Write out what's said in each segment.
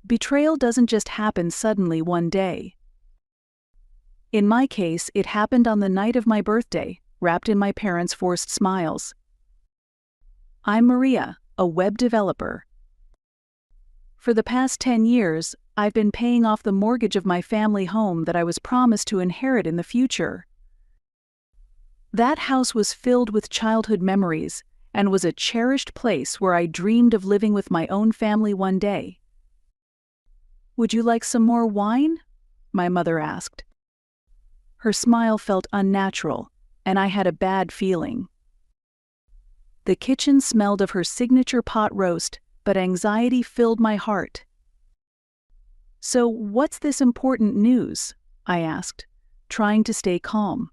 Betrayal doesn't just happen suddenly one day. In my case, it happened on the night of my birthday, wrapped in my parents' forced smiles. I'm Maria, a web developer. For the past 10 years, I've been paying off the mortgage of my family home that I was promised to inherit in the future. That house was filled with childhood memories and was a cherished place where I dreamed of living with my own family one day. "Would you like some more wine?" my mother asked. Her smile felt unnatural, and I had a bad feeling. The kitchen smelled of her signature pot roast, but anxiety filled my heart. "So what's this important news?" I asked, trying to stay calm.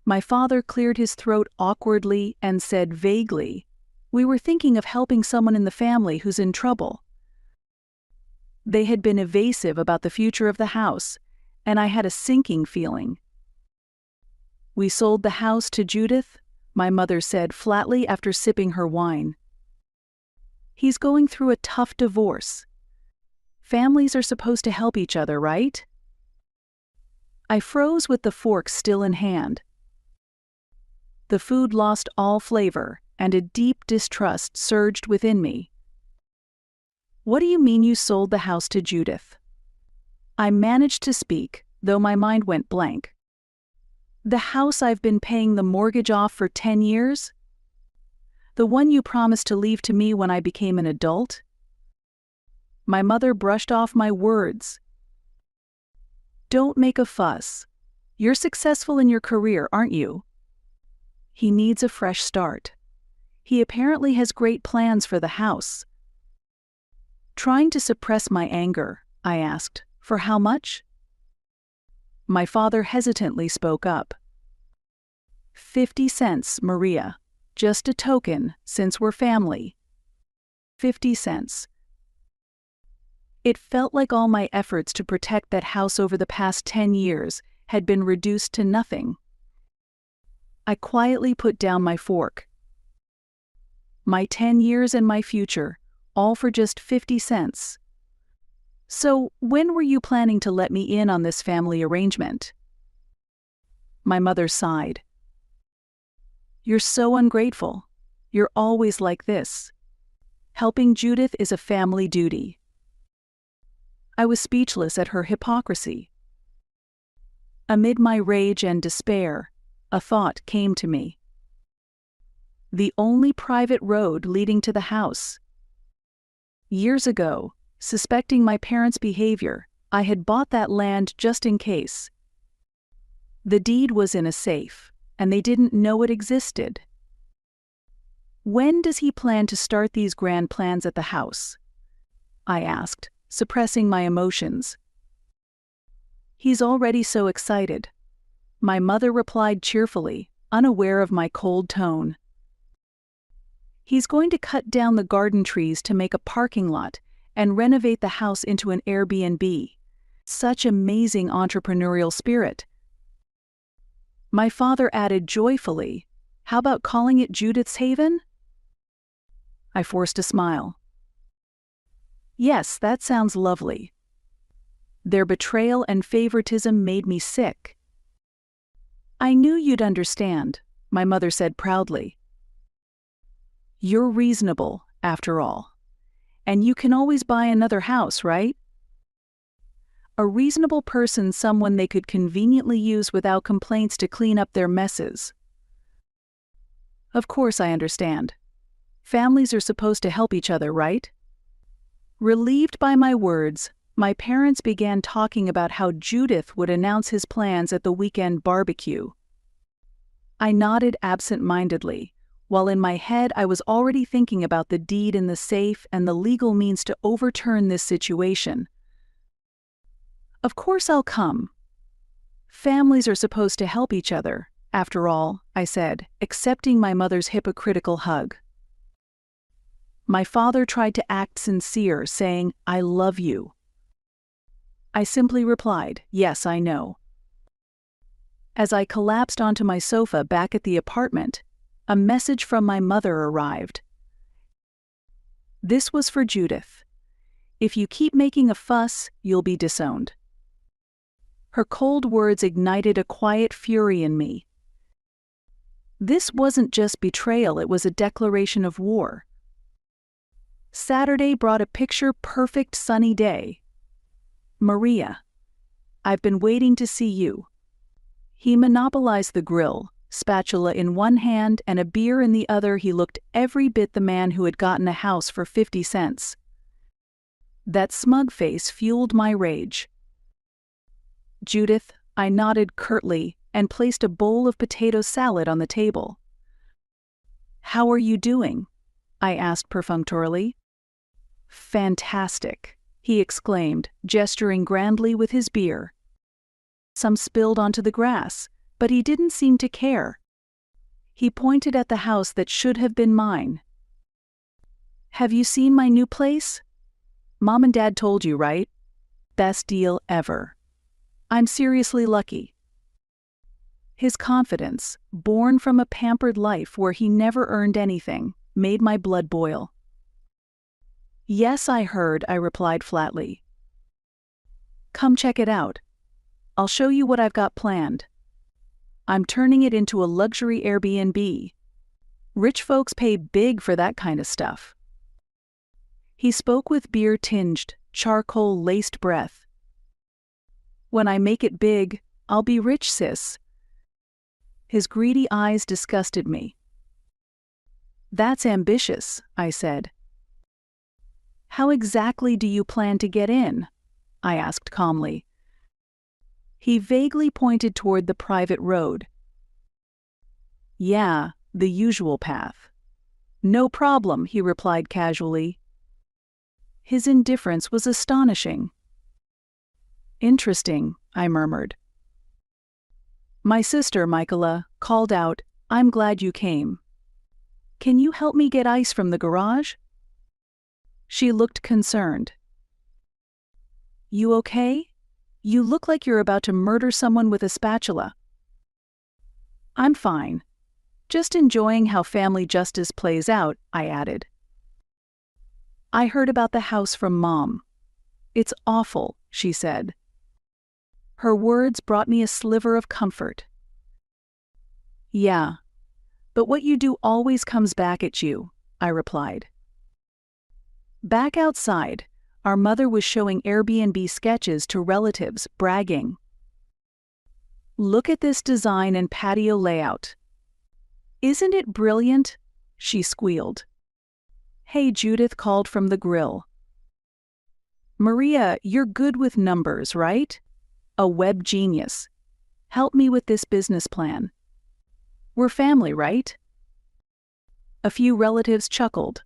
My father cleared his throat awkwardly and said vaguely, "We were thinking of helping someone in the family who's in trouble." They had been evasive about the future of the house, and I had a sinking feeling. "We sold the house to Judith," my mother said flatly after sipping her wine. "He's going through a tough divorce. Families are supposed to help each other, right?" I froze with the fork still in hand. The food lost all flavor, and a deep distrust surged within me. "What do you mean you sold the house to Judith?" I managed to speak, though my mind went blank. "The house I've been paying the mortgage off for 10 years? The one you promised to leave to me when I became an adult?" My mother brushed off my words. "Don't make a fuss. You're successful in your career, aren't you? He needs a fresh start. He apparently has great plans for the house." Trying to suppress my anger, I asked, "For how much?" My father hesitantly spoke up. 50 cents, Maria. Just a token, since we're family." 50 cents. It felt like all my efforts to protect that house over the past 10 years had been reduced to nothing. I quietly put down my fork. My 10 years and my future, all for just 50 cents. "So, when were you planning to let me in on this family arrangement?" My mother sighed. "You're so ungrateful. You're always like this. Helping Judith is a family duty." I was speechless at her hypocrisy. Amid my rage and despair, a thought came to me. The only private road leading to the house. Years ago, suspecting my parents' behavior, I had bought that land just in case. The deed was in a safe, and they didn't know it existed. "When does he plan to start these grand plans at the house?" I asked, suppressing my emotions. "He's already so excited," my mother replied cheerfully, unaware of my cold tone. "He's going to cut down the garden trees to make a parking lot and renovate the house into an Airbnb. Such amazing entrepreneurial spirit." My father added joyfully, "How about calling it Judith's Haven?" I forced a smile. "Yes, that sounds lovely." Their betrayal and favoritism made me sick. "I knew you'd understand," my mother said proudly. "You're reasonable, after all. And you can always buy another house, right?" A reasonable person, someone they could conveniently use without complaints to clean up their messes. "Of course I understand. Families are supposed to help each other, right?" Relieved by my words, my parents began talking about how Judith would announce his plans at the weekend barbecue. I nodded absent-mindedly, while in my head I was already thinking about the deed in the safe and the legal means to overturn this situation. "Of course I'll come. Families are supposed to help each other, after all," I said, accepting my mother's hypocritical hug. My father tried to act sincere, saying, "I love you." I simply replied, "Yes, I know." As I collapsed onto my sofa back at the apartment, a message from my mother arrived. This was for Judith. If you keep making a fuss, you'll be disowned. Her cold words ignited a quiet fury in me. This wasn't just betrayal, it was a declaration of war. Saturday brought a picture-perfect sunny day. "Maria, I've been waiting to see you." He monopolized the grill, spatula in one hand and a beer in the other. He looked every bit the man who had gotten a house for 50 cents. That smug face fueled my rage. "Judith," I nodded curtly and placed a bowl of potato salad on the table. "How are you doing?" I asked perfunctorily. "Fantastic," he exclaimed, gesturing grandly with his beer. Some spilled onto the grass, but he didn't seem to care. He pointed at the house that should have been mine. "Have you seen my new place? Mom and Dad told you, right? Best deal ever. I'm seriously lucky." His confidence, born from a pampered life where he never earned anything, made my blood boil. "Yes, I heard," I replied flatly. "Come check it out. I'll show you what I've got planned. I'm turning it into a luxury Airbnb. Rich folks pay big for that kind of stuff." He spoke with beer-tinged, charcoal-laced breath. "When I make it big, I'll be rich, sis." His greedy eyes disgusted me. "That's ambitious," I said. "How exactly do you plan to get in?" I asked calmly. He vaguely pointed toward the private road. "Yeah, the usual path." "No problem," he replied casually. His indifference was astonishing. "Interesting," I murmured. My sister, Michaela, called out, "I'm glad you came. Can you help me get ice from the garage?" She looked concerned. "You okay? You look like you're about to murder someone with a spatula." "I'm fine. Just enjoying how family justice plays out," I added. "I heard about the house from Mom. It's awful," she said. Her words brought me a sliver of comfort. "Yeah, but what you do always comes back at you," I replied. Back outside, our mother was showing Airbnb sketches to relatives, bragging. "Look at this design and patio layout. Isn't it brilliant?" she squealed. "Hey," Judith called from the grill. "Maria, you're good with numbers, right? A web genius. Help me with this business plan. We're family, right?" A few relatives chuckled.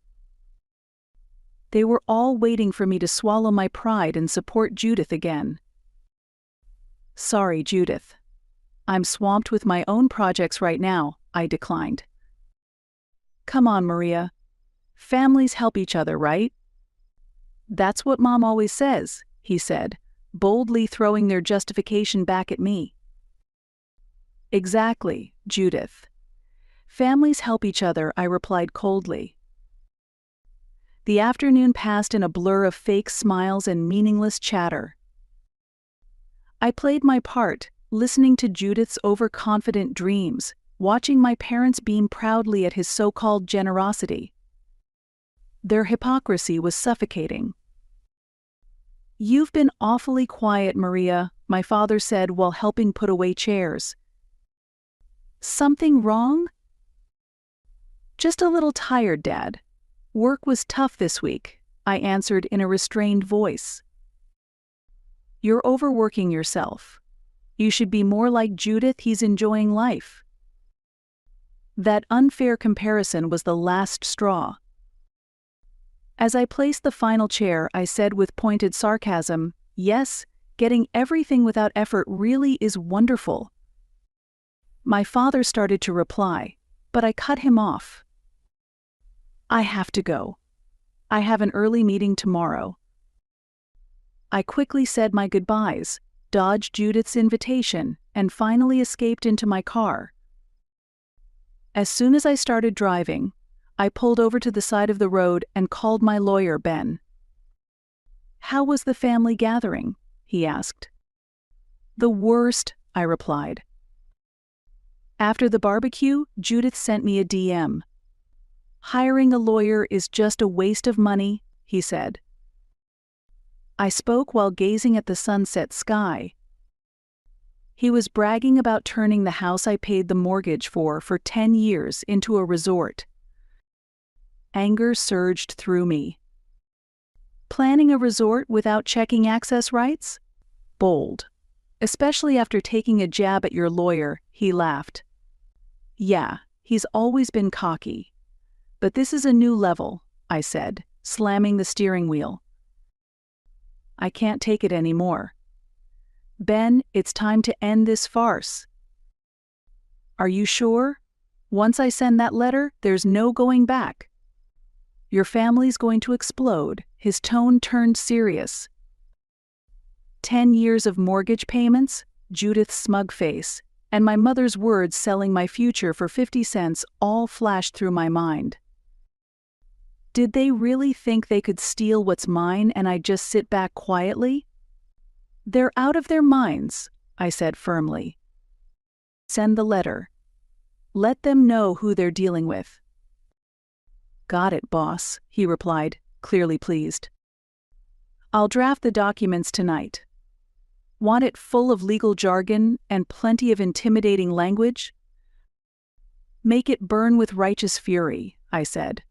They were all waiting for me to swallow my pride and support Judith again. "Sorry, Judith. I'm swamped with my own projects right now," I declined. "Come on, Maria. Families help each other, right?" "That's what Mom always says," he said, boldly throwing their justification back at me. "Exactly, Judith. Families help each other," I replied coldly. The afternoon passed in a blur of fake smiles and meaningless chatter. I played my part, listening to Judith's overconfident dreams, watching my parents beam proudly at his so-called generosity. Their hypocrisy was suffocating. "You've been awfully quiet, Maria," my father said while helping put away chairs. "Something wrong?" "Just a little tired, Dad. Work was tough this week," I answered in a restrained voice. "You're overworking yourself. You should be more like Judith. He's enjoying life." That unfair comparison was the last straw. As I placed the final chair, I said with pointed sarcasm, "Yes, getting everything without effort really is wonderful." My father started to reply, but I cut him off. "I have to go. I have an early meeting tomorrow." I quickly said my goodbyes, dodged Judith's invitation, and finally escaped into my car. As soon as I started driving, I pulled over to the side of the road and called my lawyer, Ben. "How was the family gathering?" he asked. "The worst," I replied. After the barbecue, Judith sent me a DM. "Hiring a lawyer is just a waste of money," he said. I spoke while gazing at the sunset sky. He was bragging about turning the house I paid the mortgage for 10 years into a resort. Anger surged through me. Planning a resort without checking access rights? Bold. Especially after taking a jab at your lawyer, he laughed. "Yeah, he's always been cocky. But this is a new level," I said, slamming the steering wheel. I can't take it anymore. "Ben, it's time to end this farce." "Are you sure? Once I send that letter, there's no going back." "Your family's going to explode." His tone turned serious. 10 years of mortgage payments, Judith's smug face, and my mother's words selling my future for 50 cents all flashed through my mind. Did they really think they could steal what's mine and I'd just sit back quietly? "They're out of their minds," I said firmly. "Send the letter. Let them know who they're dealing with." "Got it, boss," he replied, clearly pleased. "I'll draft the documents tonight. Want it full of legal jargon and plenty of intimidating language?" "Make it burn with righteous fury," I said.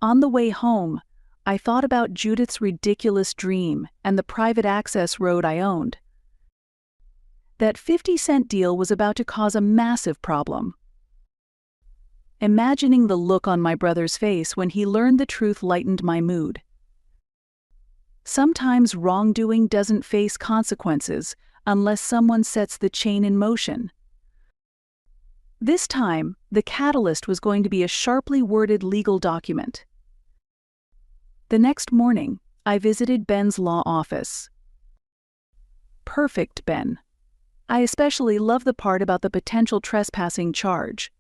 On the way home, I thought about Judith's ridiculous dream and the private access road I owned. That 50-cent deal was about to cause a massive problem. Imagining the look on my brother's face when he learned the truth lightened my mood. Sometimes wrongdoing doesn't face consequences unless someone sets the chain in motion. This time, the catalyst was going to be a sharply worded legal document. The next morning, I visited Ben's law office. Perfect, Ben. I especially love the part about the potential trespassing charge.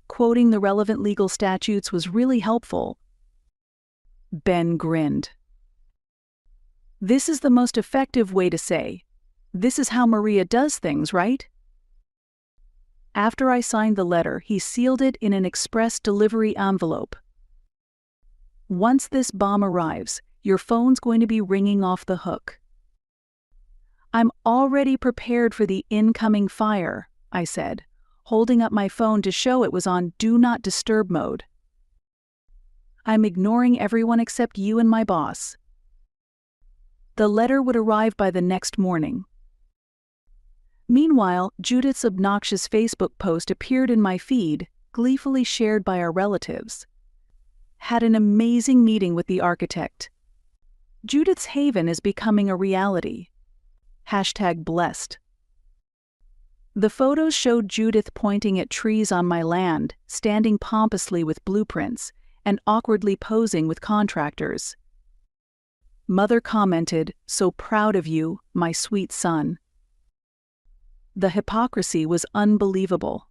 Quoting the relevant legal statutes was really helpful. Ben grinned. "This is the most effective way to say, 'This is how Maria does things,' right?" After I signed the letter, he sealed it in an express delivery envelope. "Once this bomb arrives, your phone's going to be ringing off the hook." "I'm already prepared for the incoming fire," I said, holding up my phone to show it was on Do Not Disturb mode. "I'm ignoring everyone except you and my boss." The letter would arrive by the next morning. Meanwhile, Judith's obnoxious Facebook post appeared in my feed, gleefully shared by our relatives. "Had an amazing meeting with the architect. Judith's haven is becoming a reality. #blessed." The photos showed Judith pointing at trees on my land, standing pompously with blueprints, and awkwardly posing with contractors. Mother commented, "So proud of you, my sweet son." The hypocrisy was unbelievable.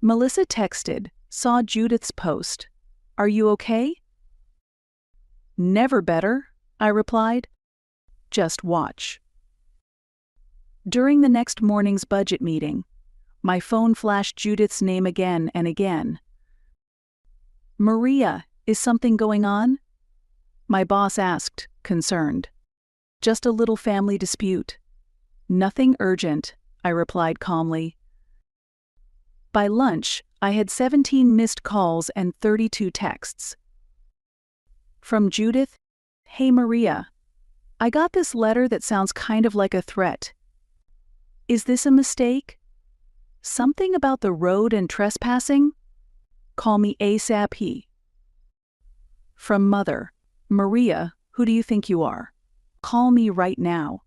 Melissa texted, "Saw Judith's post. Are you okay?" "Never better," I replied. "Just watch." During the next morning's budget meeting, my phone flashed Judith's name again and again. "Maria, is something going on?" my boss asked, concerned. "Just a little family dispute." "Nothing urgent," I replied calmly. By lunch, I had 17 missed calls and 32 texts. From Judith, "Hey Maria, I got this letter that sounds kind of like a threat. Is this a mistake? Something about the road and trespassing? Call me ASAP." From Mother, "Maria, who do you think you are? Call me right now.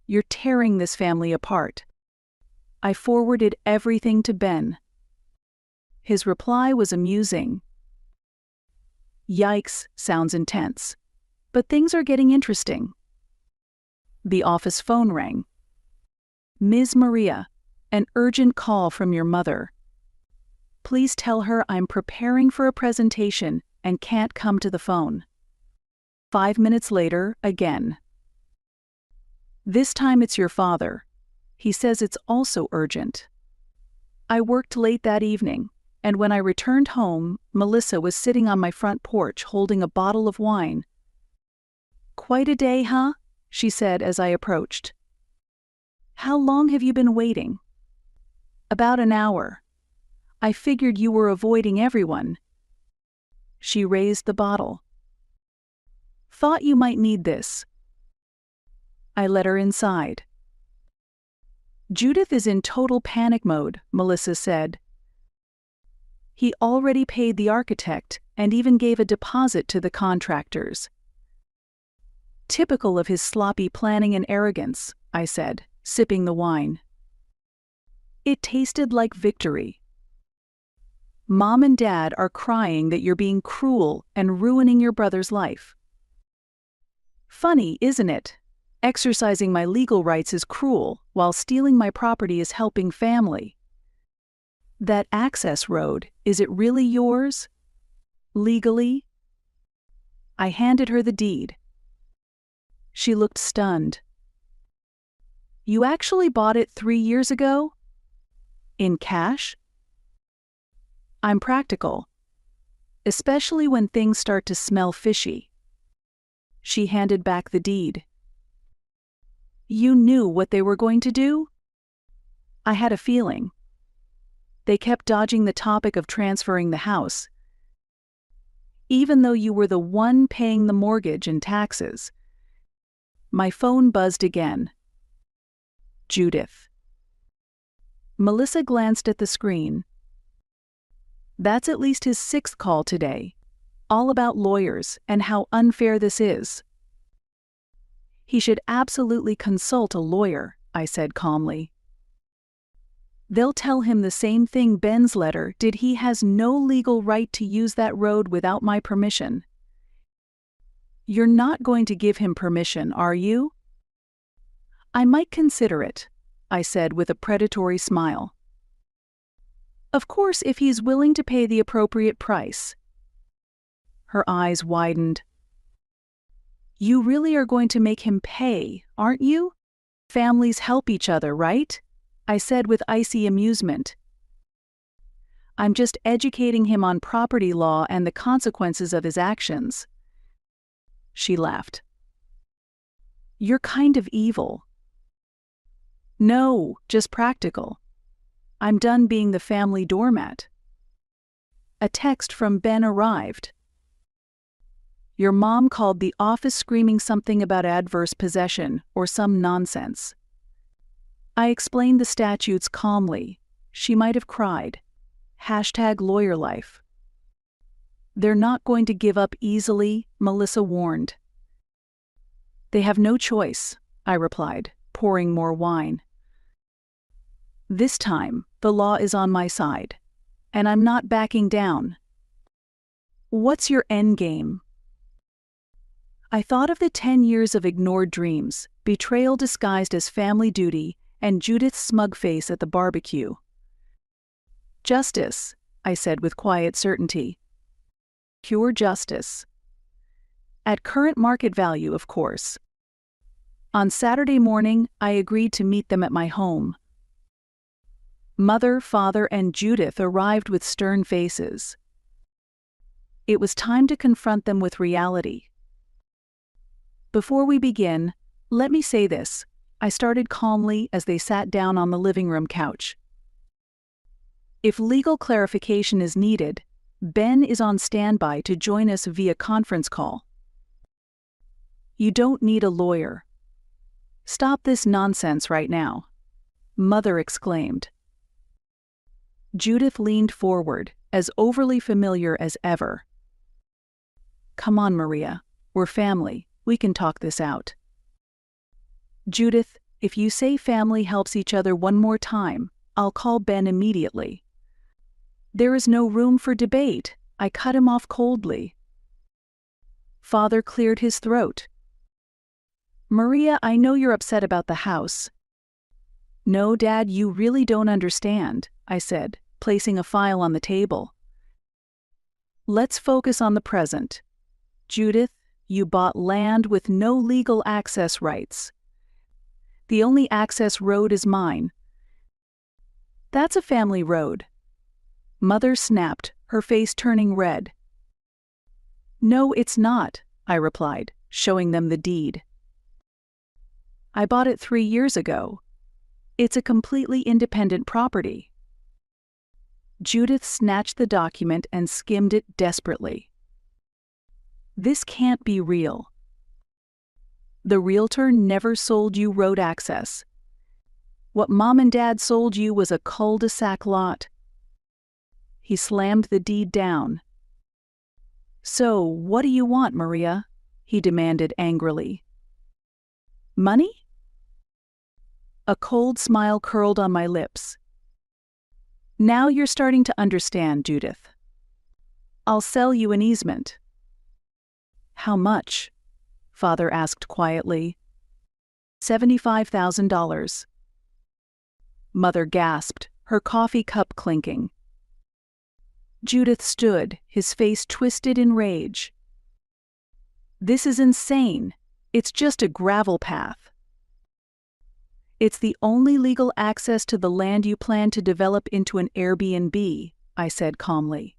You're tearing this family apart." I forwarded everything to Ben. His reply was amusing. "Yikes, sounds intense. But things are getting interesting." The office phone rang. "Ms. Maria, an urgent call from your mother. Please tell her I'm preparing for a presentation and can't come to the phone." 5 minutes later, again. This time it's your father. He says it's also urgent. I worked late that evening, and when I returned home, Melissa was sitting on my front porch holding a bottle of wine. "Quite a day, huh?" she said as I approached. "How long have you been waiting?" "About an hour. I figured you were avoiding everyone." She raised the bottle. "Thought you might need this." I let her inside. "Judith is in total panic mode," Melissa said. "He already paid the architect and even gave a deposit to the contractors." "Typical of his sloppy planning and arrogance," I said, sipping the wine. It tasted like victory. "Mom and Dad are crying that you're being cruel and ruining your brother's life." Funny, isn't it? Exercising my legal rights is cruel, while stealing my property is helping family. "That access road, is it really yours? Legally?" I handed her the deed. She looked stunned. "You actually bought it 3 years ago? In cash?" I'm practical, especially when things start to smell fishy. She handed back the deed. "You knew what they were going to do?" I had a feeling. They kept dodging the topic of transferring the house. "Even though you were the one paying the mortgage and taxes." My phone buzzed again. Judith. Melissa glanced at the screen. That's at least his 6th call today, all about lawyers and how unfair this is. "He should absolutely consult a lawyer," I said calmly. "They'll tell him the same thing Ben's letter did. He has no legal right to use that road without my permission." "You're not going to give him permission, are you?" "I might consider it," I said with a predatory smile. "Of course, if he's willing to pay the appropriate price." Her eyes widened. "You really are going to make him pay, aren't you? Families help each other, right?" I said with icy amusement. "I'm just educating him on property law and the consequences of his actions." She laughed. "You're kind of evil." "No, just practical. I'm done being the family doormat." A text from Ben arrived. "Your mom called the office screaming something about adverse possession or some nonsense." I explained the statutes calmly. She might have cried. #lawyer life. "They're not going to give up easily," Melissa warned. "They have no choice," I replied, pouring more wine. "This time, the law is on my side, and I'm not backing down." "What's your end game?" I thought of the 10 years of ignored dreams, betrayal disguised as family duty, and Judith's smug face at the barbecue. "Justice," I said with quiet certainty. "Pure justice. At current market value, of course." On Saturday morning, I agreed to meet them at my home. Mother, father, and Judith arrived with stern faces. It was time to confront them with reality. "Before we begin, let me say this," I started calmly as they sat down on the living room couch. "If legal clarification is needed, Ben is on standby to join us via conference call. You don't need a lawyer. Stop this nonsense right now," Mother exclaimed. Judith leaned forward, as overly familiar as ever. "Come on, Maria. We're family. We can talk this out." "Judith, if you say family helps each other one more time, I'll call Ben immediately." "There is no room for debate," I cut him off coldly. Father cleared his throat. "Maria, I know you're upset about the house." "No, Dad, you really don't understand," I said, placing a file on the table. "Let's focus on the present. Judith, You bought land with no legal access rights. The only access road is mine. That's a family road. Mother snapped, her face turning red. No, it's not, I replied, showing them the deed. I bought it 3 years ago. It's a completely independent property. Judith snatched the document and skimmed it desperately. This can't be real. The realtor never sold you road access. What Mom and Dad sold you was a cul-de-sac lot. He slammed the deed down. So, what do you want, Maria? He demanded angrily. Money? A cold smile curled on my lips. Now you're starting to understand, Judith. I'll sell you an easement. How much? Father asked quietly. $75,000. Mother gasped, her coffee cup clinking. Judith stood, his face twisted in rage. This is insane. It's just a gravel path. It's the only legal access to the land you plan to develop into an Airbnb, I said calmly.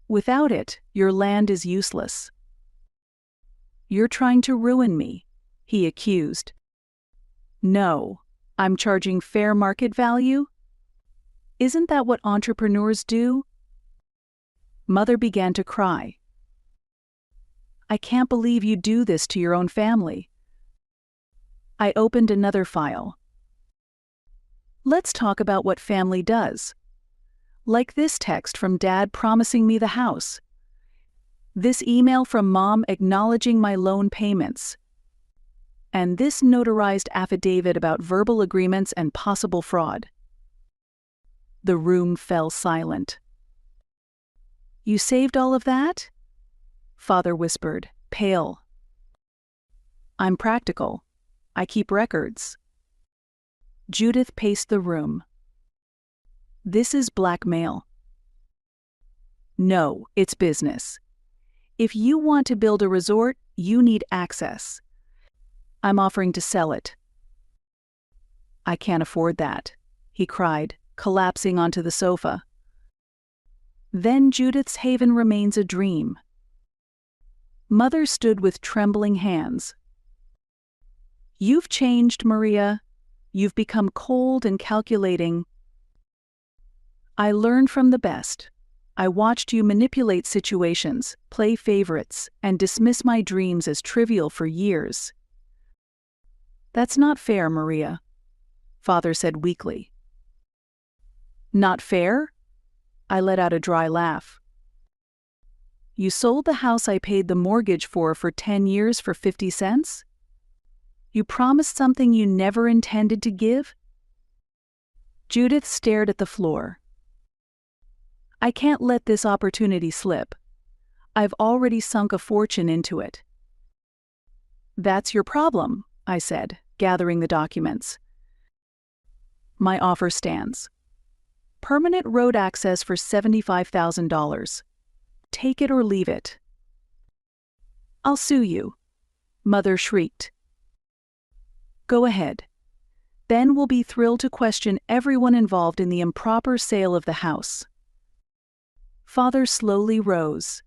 Without it, your land is useless. You're trying to ruin me, he accused. No, I'm charging fair market value? Isn't that what entrepreneurs do? Mother began to cry. I can't believe you do this to your own family. I opened another file. Let's talk about what family does. Like this text from Dad promising me the house. This email from Mom acknowledging my loan payments. And this notarized affidavit about verbal agreements and possible fraud. The room fell silent. You saved all of that? Father whispered, pale. I'm practical. I keep records. Judith paced the room. This is blackmail. No, it's business. If you want to build a resort, you need access. I'm offering to sell it. I can't afford that, he cried, collapsing onto the sofa. Then Judith's haven remains a dream. Mother stood with trembling hands. You've changed, Maria. You've become cold and calculating. I learned from the best. I watched you manipulate situations, play favorites, and dismiss my dreams as trivial for years. That's not fair, Maria, Father said weakly. Not fair? I let out a dry laugh. You sold the house I paid the mortgage for 10 years for 50 cents? You promised something you never intended to give? Judith stared at the floor. I can't let this opportunity slip. I've already sunk a fortune into it. That's your problem, I said, gathering the documents. My offer stands. Permanent road access for $75,000. Take it or leave it. I'll sue you, Mother shrieked. Go ahead. Then we'll be thrilled to question everyone involved in the improper sale of the house. Father slowly rose.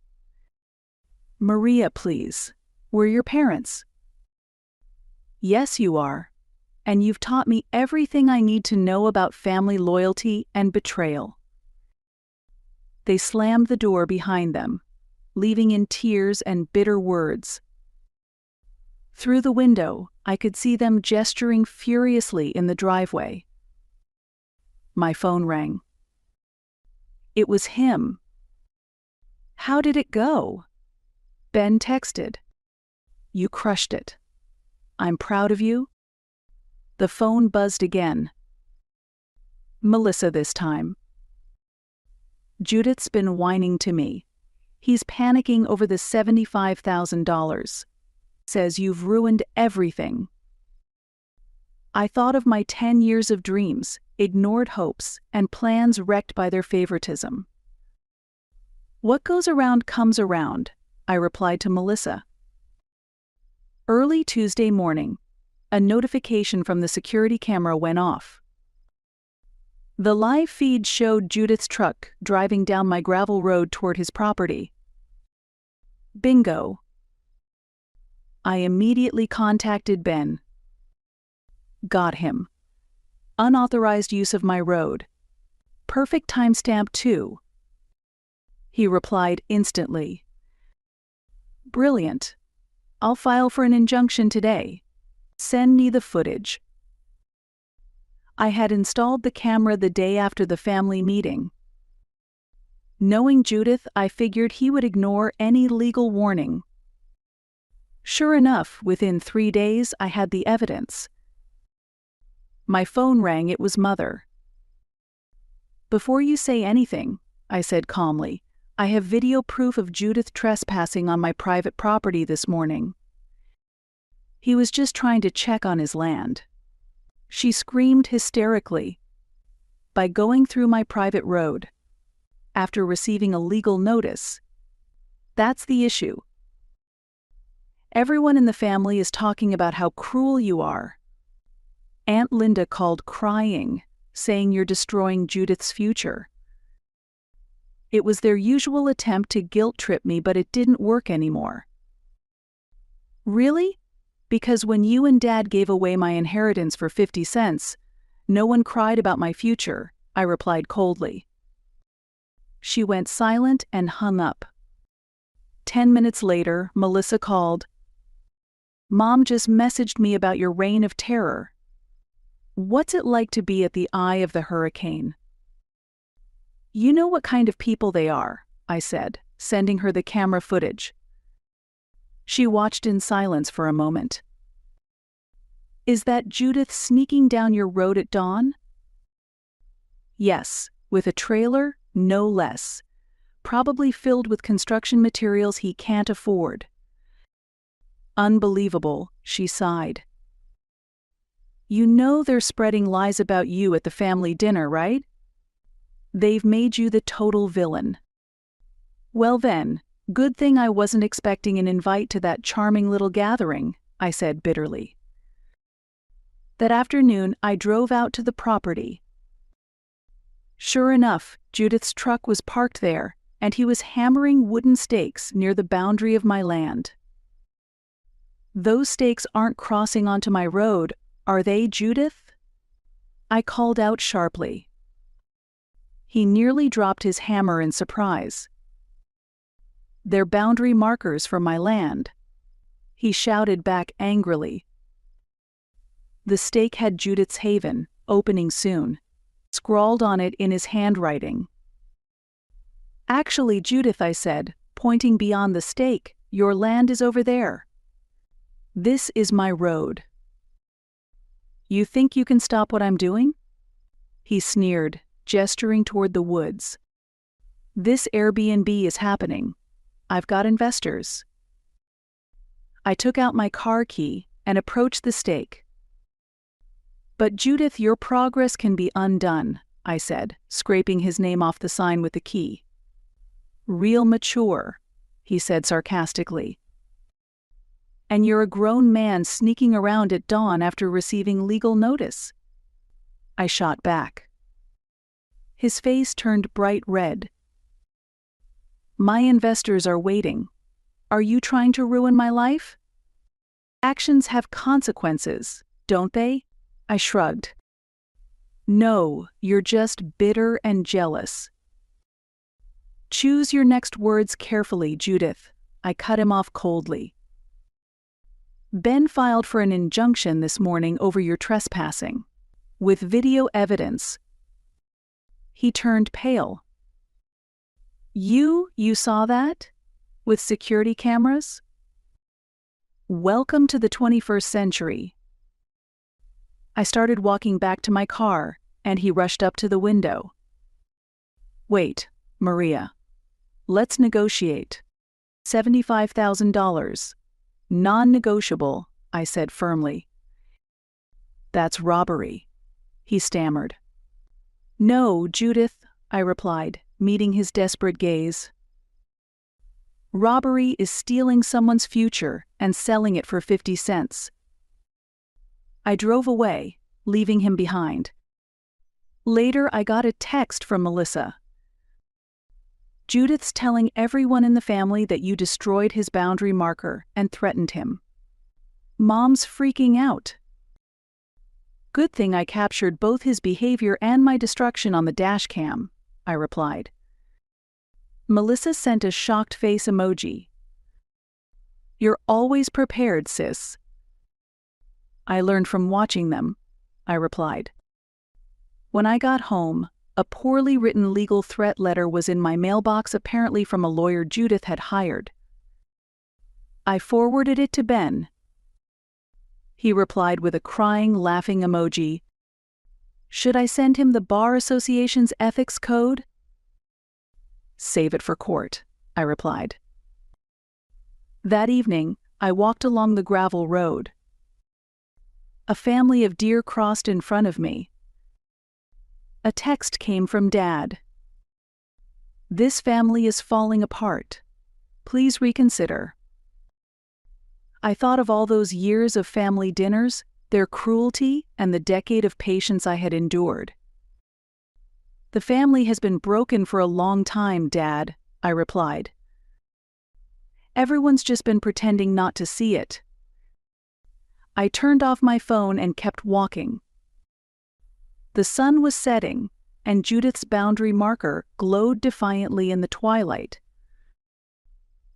Maria, please. We're your parents. Yes, you are. And you've taught me everything I need to know about family loyalty and betrayal. They slammed the door behind them, leaving in tears and bitter words. Through the window, I could see them gesturing furiously in the driveway. My phone rang. It was him. How did it go? Ben texted. You crushed it. I'm proud of you. The phone buzzed again. Melissa this time. Judith's been whining to me. He's panicking over the $75,000. Says you've ruined everything. I thought of my 10 years of dreams, ignored hopes, and plans wrecked by their favoritism. What goes around comes around, I replied to Melissa, Early Tuesday morning, a notification from the security camera went off. The live feed showed Judith's truck driving down my gravel road toward his property. Bingo. I immediately contacted Ben. Got him. Unauthorized use of my road. Perfect timestamp too. He replied instantly. Brilliant. I'll file for an injunction today. Send me the footage. I had installed the camera the day after the family meeting. Knowing Judith, I figured he would ignore any legal warning. Sure enough, within 3 days, I had the evidence. My phone rang. It was Mother. Before you say anything, I said calmly, I have video proof of Judith trespassing on my private property this morning. He was just trying to check on his land. She screamed hysterically. By going through my private road, after receiving a legal notice. That's the issue. Everyone in the family is talking about how cruel you are. Aunt Linda called crying, saying you're destroying Judith's future. It was their usual attempt to guilt-trip me, but it didn't work anymore. Really? Because when you and Dad gave away my inheritance for 50 cents, no one cried about my future, I replied coldly. She went silent and hung up. 10 minutes later, Melissa called. Mom just messaged me about your reign of terror. What's it like to be at the eye of the hurricane? You know what kind of people they are, I said, sending her the camera footage. She watched in silence for a moment. Is that Judith sneaking down your road at dawn? Yes, with a trailer, no less. Probably filled with construction materials he can't afford. Unbelievable, she sighed. You know they're spreading lies about you at the family dinner, right? They've made you the total villain. Well then, good thing I wasn't expecting an invite to that charming little gathering, I said bitterly. That afternoon, I drove out to the property. Sure enough, Judith's truck was parked there, and he was hammering wooden stakes near the boundary of my land. Those stakes aren't crossing onto my road, are they, Judith? I called out sharply. He nearly dropped his hammer in surprise. They're boundary markers for my land. He shouted back angrily. The stake had Judith's haven, opening soon, scrawled on it in his handwriting. Actually, Judith, I said, pointing beyond the stake, your land is over there. This is my road. You think you can stop what I'm doing? He sneered, gesturing toward the woods. This Airbnb is happening. I've got investors. I took out my car key and approached the stake. But Judith, your progress can be undone, I said, scraping his name off the sign with the key. Real mature, he said sarcastically. And you're a grown man sneaking around at dawn after receiving legal notice. I shot back. His face turned bright red. My investors are waiting. Are you trying to ruin my life? Actions have consequences, don't they? I shrugged. No, you're just bitter and jealous. Choose your next words carefully, Judith. I cut him off coldly. Ben filed for an injunction this morning over your trespassing, with video evidence. He turned pale. You saw that? With security cameras? Welcome to the 21st century. I started walking back to my car, and he rushed up to the window. Wait, Maria. Let's negotiate. $75,000. Non-negotiable, I said firmly. That's robbery, he stammered. No, Judith, I replied, meeting his desperate gaze. Robbery is stealing someone's future and selling it for 50 cents. I drove away, leaving him behind. Later, I got a text from Melissa. Judith's telling everyone in the family that you destroyed his boundary marker and threatened him. Mom's freaking out. Good thing I captured both his behavior and my destruction on the dash cam, I replied. Melissa sent a shocked face emoji. You're always prepared, sis. I learned from watching them, I replied. When I got home, a poorly written legal threat letter was in my mailbox, apparently from a lawyer Judith had hired. I forwarded it to Ben. He replied with a crying, laughing emoji. Should I send him the Bar Association's ethics code? Save it for court, I replied. That evening, I walked along the gravel road. A family of deer crossed in front of me. A text came from Dad. This family is falling apart. Please reconsider. I thought of all those years of family dinners, their cruelty, and the decade of patience I had endured. The family has been broken for a long time, Dad, I replied. Everyone's just been pretending not to see it. I turned off my phone and kept walking. The sun was setting, and Judith's boundary marker glowed defiantly in the twilight.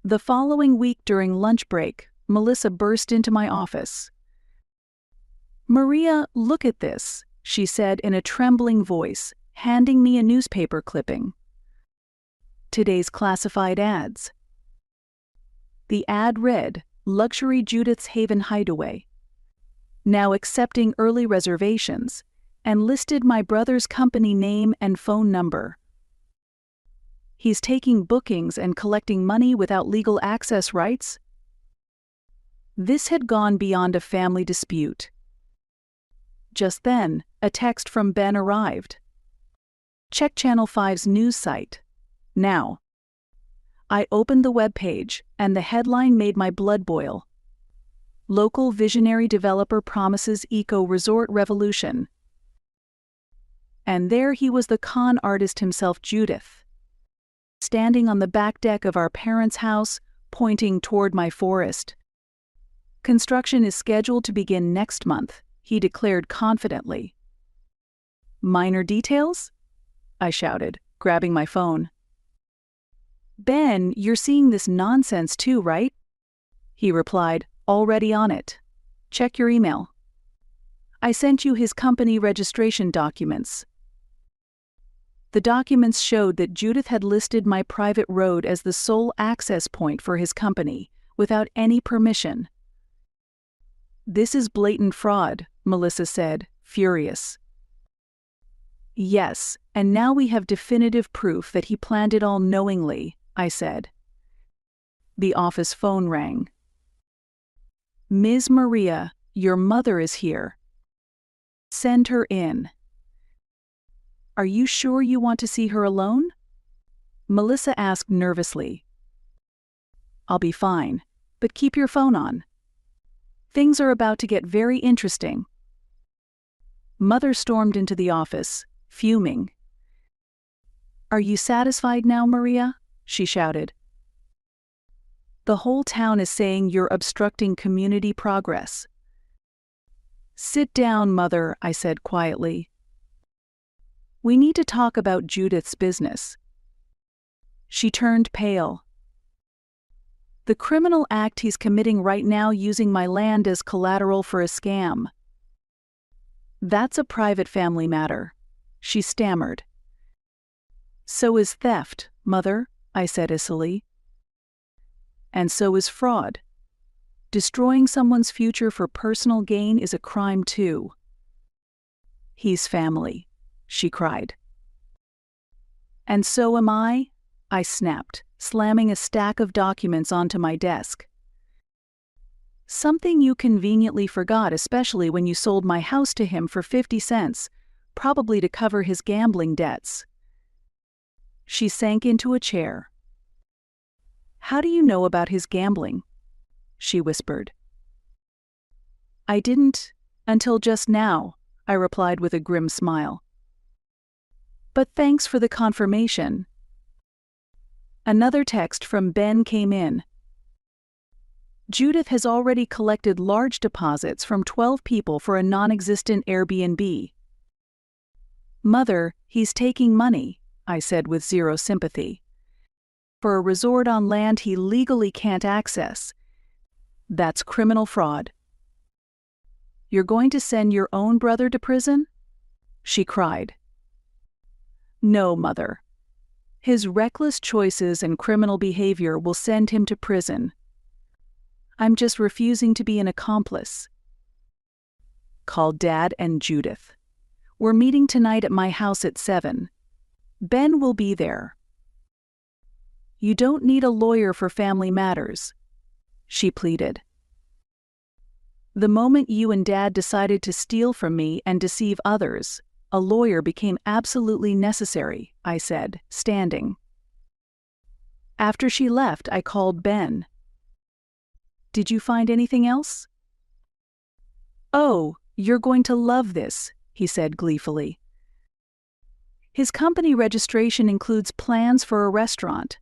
The following week during lunch break, Melissa burst into my office. Maria, look at this, she said in a trembling voice, handing me a newspaper clipping. Today's classified ads. The ad read, Luxury Judith's Haven Hideaway. Now accepting early reservations, and listed my brother's company name and phone number. He's taking bookings and collecting money without legal access rights. This had gone beyond a family dispute. Just then, a text from Ben arrived. Check Channel 5's news site. Now. I opened the webpage, and the headline made my blood boil. Local visionary developer promises eco-resort revolution. And there he was, the con artist himself, Judith, standing on the back deck of our parents' house, pointing toward my forest. Construction is scheduled to begin next month, he declared confidently. Minor details? I shouted, grabbing my phone. Ben, you're seeing this nonsense too, right? He replied, already on it. Check your email. I sent you his company registration documents. The documents showed that Judith had listed my private road as the sole access point for his company, without any permission. This is blatant fraud, Melissa said, furious. Yes, and now we have definitive proof that he planned it all knowingly, I said. The office phone rang. Ms. Maria, your mother is here. Send her in. Are you sure you want to see her alone? Melissa asked nervously. I'll be fine, but keep your phone on. Things are about to get very interesting. Mother stormed into the office, fuming. Are you satisfied now, Maria? She shouted. The whole town is saying you're obstructing community progress. Sit down, Mother, I said quietly. We need to talk about Judith's business. She turned pale. The criminal act he's committing right now, using my land as collateral for a scam. That's a private family matter, she stammered. So is theft, Mother, I said icily. And so is fraud. Destroying someone's future for personal gain is a crime too. He's family, she cried. And so am I snapped, slamming a stack of documents onto my desk. Something you conveniently forgot, especially when you sold my house to him for 50 cents, probably to cover his gambling debts. She sank into a chair. How do you know about his gambling? She whispered. I didn't, until just now, I replied with a grim smile. But thanks for the confirmation. Another text from Ben came in. Judith has already collected large deposits from 12 people for a non-existent Airbnb. Mother, he's taking money, I said with zero sympathy. For a resort on land he legally can't access. That's criminal fraud. You're going to send your own brother to prison? She cried. No, Mother. His reckless choices and criminal behavior will send him to prison. I'm just refusing to be an accomplice. Call Dad and Judith. We're meeting tonight at my house at 7. Ben will be there. You don't need a lawyer for family matters, she pleaded. The moment you and Dad decided to steal from me and deceive others, a lawyer became absolutely necessary, I said, standing. After she left, I called Ben. Did you find anything else? Oh, you're going to love this, he said gleefully. His company registration includes plans for a restaurant.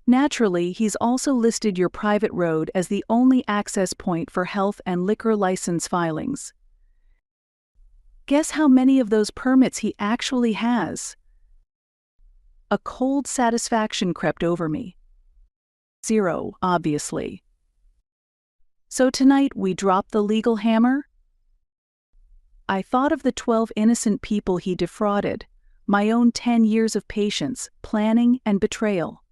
Naturally, he's also listed your private road as the only access point for health and liquor license filings. Guess how many of those permits he actually has? A cold satisfaction crept over me. 0, obviously. So tonight we drop the legal hammer? I thought of the 12 innocent people he defrauded, my own 10 years of patience, planning, and betrayal.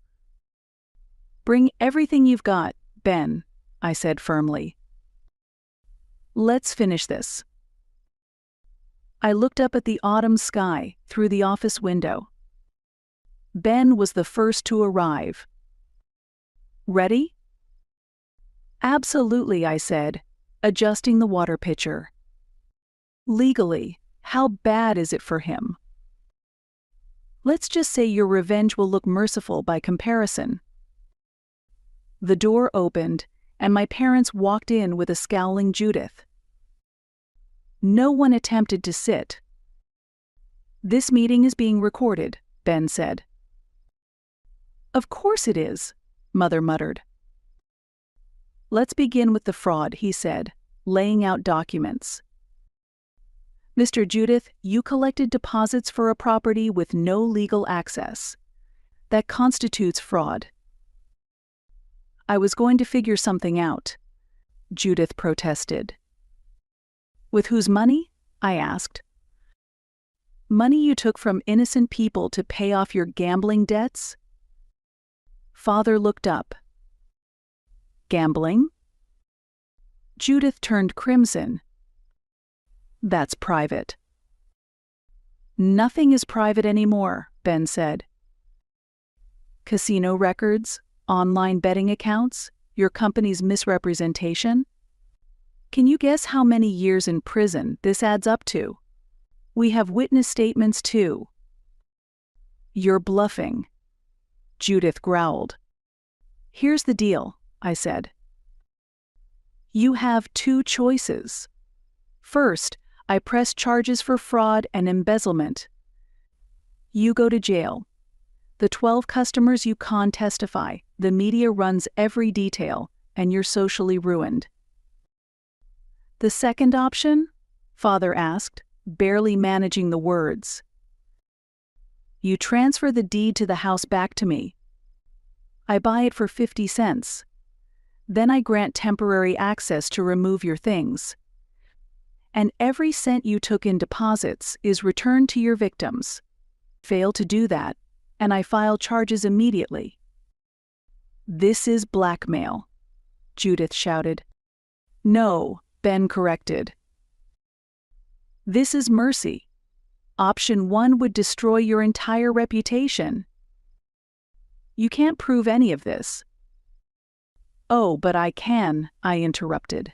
Bring everything you've got, Ben, I said firmly. Let's finish this. I looked up at the autumn sky through the office window. Ben was the first to arrive. Ready? Absolutely, I said, adjusting the water pitcher. Legally, how bad is it for him? Let's just say your revenge will look merciful by comparison. The door opened, and my parents walked in with a scowling Judith. No one attempted to sit. This meeting is being recorded, Ben said. Of course it is, Mother muttered. Let's begin with the fraud, he said, laying out documents. Mr. Judith, you collected deposits for a property with no legal access. That constitutes fraud. I was going to figure something out, Judith protested. With whose money? I asked. Money you took from innocent people to pay off your gambling debts? Father looked up. Gambling? Judith turned crimson. That's private. Nothing is private anymore, Ben said. Casino records, online betting accounts, your company's misrepresentation? Can you guess how many years in prison this adds up to? We have witness statements too. You're bluffing, Judith growled. Here's the deal, I said. You have 2 choices. First, I press charges for fraud and embezzlement. You go to jail. The 12 customers you con testify, the media runs every detail, and you're socially ruined. The second option? Father asked, barely managing the words. You transfer the deed to the house back to me. I buy it for 50 cents. Then I grant temporary access to remove your things. And every cent you took in deposits is returned to your victims. Fail to do that, and I file charges immediately. This is blackmail, Judith shouted. No, Ben corrected. This is mercy. Option 1 would destroy your entire reputation. You can't prove any of this. Oh, but I can, I interrupted.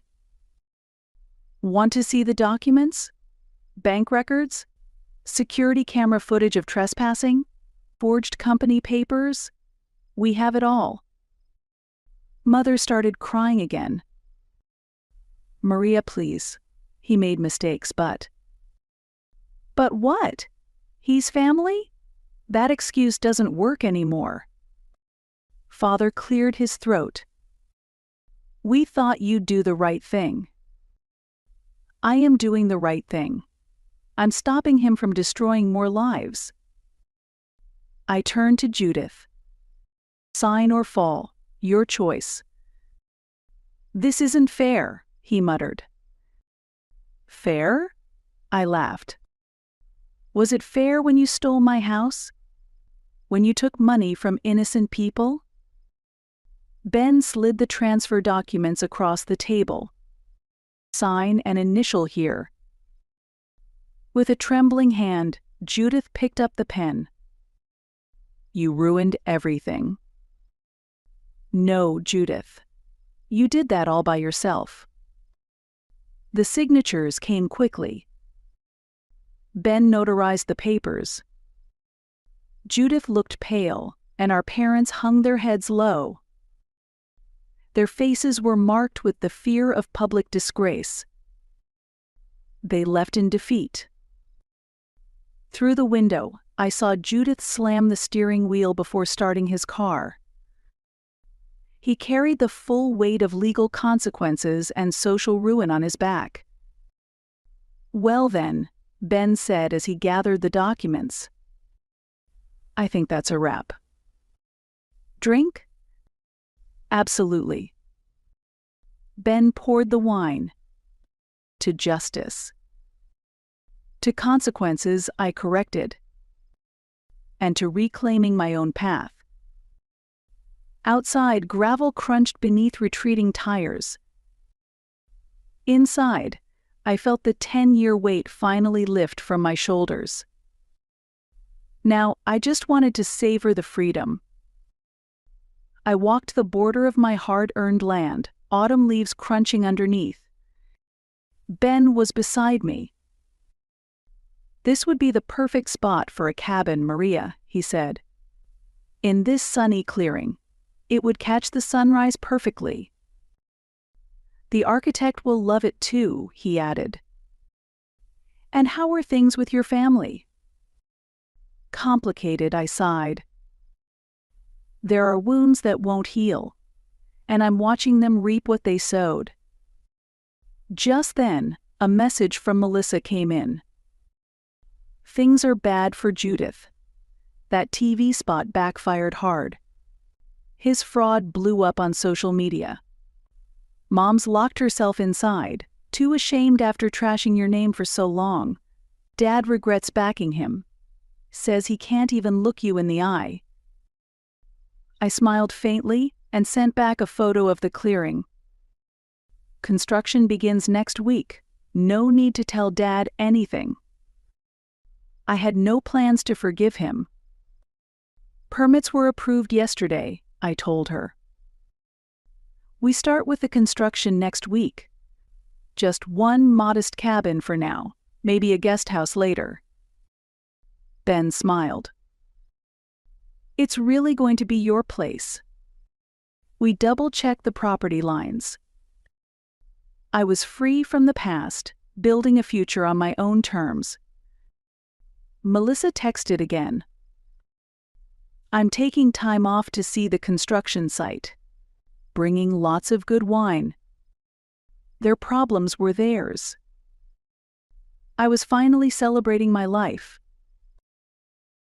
Want to see the documents? Bank records? Security camera footage of trespassing? Forged company papers? We have it all. Mother started crying again. Maria, please. He made mistakes, but... But what? He's family? That excuse doesn't work anymore. Father cleared his throat. We thought you'd do the right thing. I am doing the right thing. I'm stopping him from destroying more lives. I turned to Judith. Sign or fall, your choice. This isn't fair, he muttered. Fair? I laughed. Was it fair when you stole my house? When you took money from innocent people? Ben slid the transfer documents across the table. Sign and initial here. With a trembling hand, Judith picked up the pen. You ruined everything. No, Judith. You did that all by yourself. The signatures came quickly. Ben notarized the papers. Judith looked pale, and our parents hung their heads low. Their faces were marked with the fear of public disgrace. They left in defeat. Through the window, I saw Judith slam the steering wheel before starting his car. He carried the full weight of legal consequences and social ruin on his back. Well then, Ben said as he gathered the documents. I think that's a wrap. Drink? Absolutely. Ben poured the wine. To justice. To consequences, I corrected. And to reclaiming my own path. Outside, gravel crunched beneath retreating tires. Inside, I felt the 10-year weight finally lift from my shoulders. Now, I just wanted to savor the freedom. I walked the border of my hard-earned land, autumn leaves crunching underneath. Ben was beside me. This would be the perfect spot for a cabin, Maria, he said. In this sunny clearing, it would catch the sunrise perfectly. The architect will love it too, he added. And how are things with your family? Complicated, I sighed. There are wounds that won't heal, and I'm watching them reap what they sowed. Just then, a message from Melissa came in. Things are bad for Judith. That TV spot backfired hard. His fraud blew up on social media. Mom's locked herself inside, too ashamed after trashing your name for so long. Dad regrets backing him. Says he can't even look you in the eye. I smiled faintly and sent back a photo of the clearing. Construction begins next week. No need to tell Dad anything. I had no plans to forgive him. Permits were approved yesterday, I told her. We start with the construction next week. Just one modest cabin for now, maybe a guest house later. Ben smiled. It's really going to be your place. We double-checked the property lines. I was free from the past, building a future on my own terms. Melissa texted again. I'm taking time off to see the construction site. Bringing lots of good wine. Their problems were theirs. I was finally celebrating my life,